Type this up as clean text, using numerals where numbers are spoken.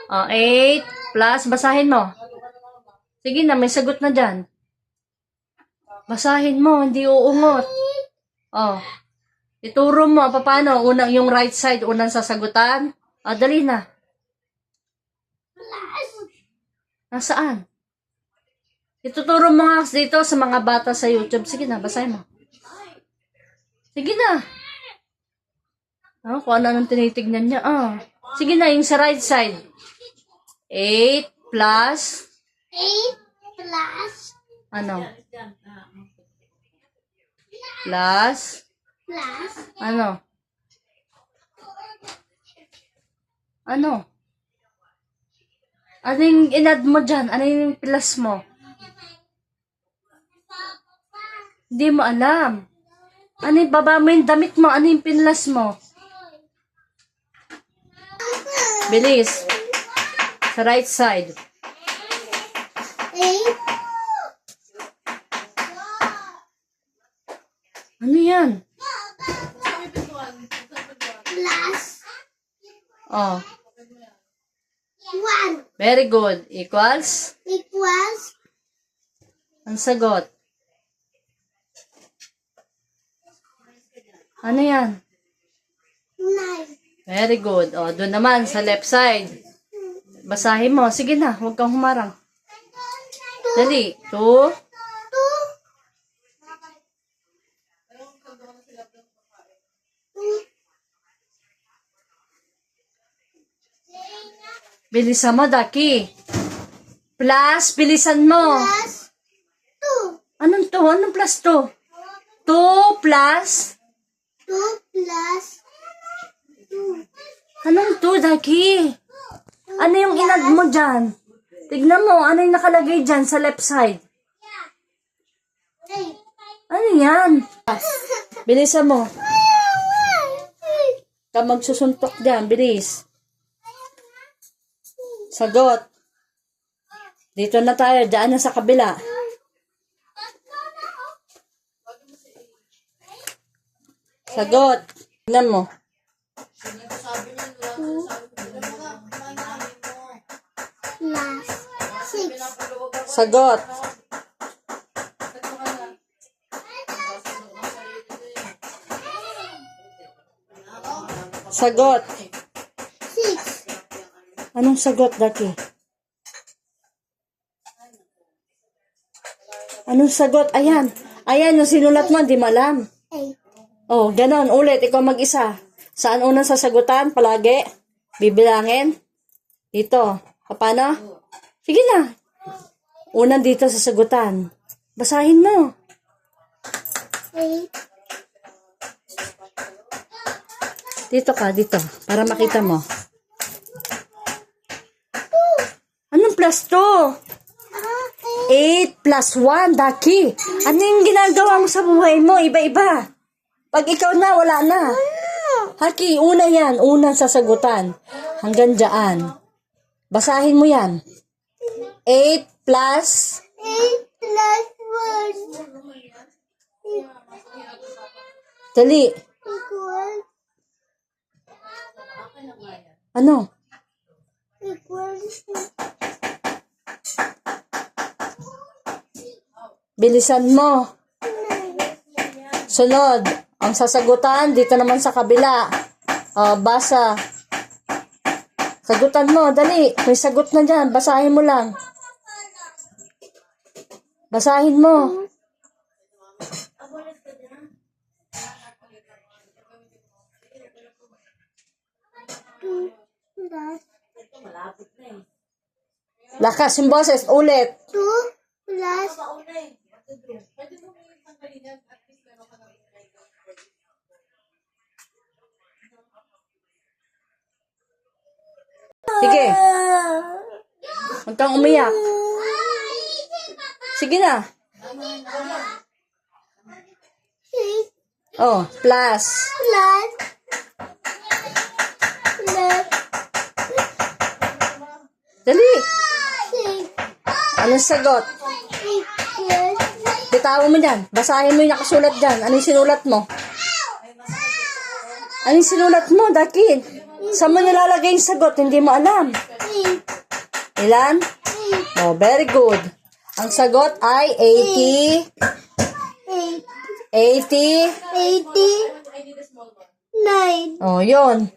8 plus, basahin mo. Sige na, may sagot na dyan. Basahin mo, hindi uungot. Ituro mo, paano? Unang yung right side, unang sasagutan. Dali na. Nasaan? Ituturo mo nga dito sa mga bata sa YouTube. Sige na, basahin mo. Sige na. Kung ano nang tinitignan niya. Sige na, yung sa right side. 8 plus. 8 plus. Ano? Plus. Plus. Ano? Ano? Ano yung in-add mo dyan? Ano yung plus mo? Hindi mo alam. Ano yung baba mo yung damit mo? Ano yung pinlas mo? Bilis. Sa right side. 8. Ano yan? Plus. 1. Very good. Equals? Equals. Ang sagot. Ano yan? 9. Very good. Doon naman sa left side. Basahin mo. Sige na, huwag kang humarang. Dali. 2. 2. Bilisan mo, Daki. Plus, bilisan mo. Plus 2. Anong 2? Anong plus 2? 2 plus? 2 plus 2. Anong 2, Daki? Ano yung inad mo dyan? Tignan mo, ano yung nakalagay dyan sa left side? 8. Ano yan? Bilisan mo. Ka magsusuntok dyan, bilis. Sagot. Dito na tayo, dyan na sa kabila. Sagot. Tignan mo. Plus 6. Sagot. Sagot. 6. Anong sagot, Daki? Anong sagot? Ayan. Ayan, yung sinulat mo, di mo alam. 8. Ganon. Ulit, ikaw mag-isa. Saan unang sasagutan? Palagi? Bibilangin? Dito. Paano? Sige na. Unang dito sasagutan. Basahin mo. 8. Dito ka, dito. Para makita mo. Anong plus 2? 8 plus 1, Daki. Ano yung ginagawa mo sa buhay mo? Iba-iba. Pag ikaw na, wala na. Haki, una yan. Unang sasagutan. Hanggang dyan. Basahin mo yan. 8 plus 8 plus 1. Dali. Equal. Ano? Equals. Bilisan mo. Sunod. Ang sasagutan, dito naman sa kabila. Basa. Sagutan mo, dali. May sagot na dyan. Basahin mo lang. Basahin mo. Lakas yung boses. Ulit. 2 plus Sige. Huwag kang umiyak. Sige na. 6 Plus. plus Dali. 6 Anong sagot? equals. Bitawan mo dyan. Basahin mo yung nakasulat dyan. Ano yung sinulat mo? Ano yung sinulat mo, Daki? Saan mo nilalagay yung sagot? Hindi mo alam. Eight. Ilan? Eight. Oh, very good. Ang sagot ay 80. Eight. 80. 80. Nine. Oh, yun.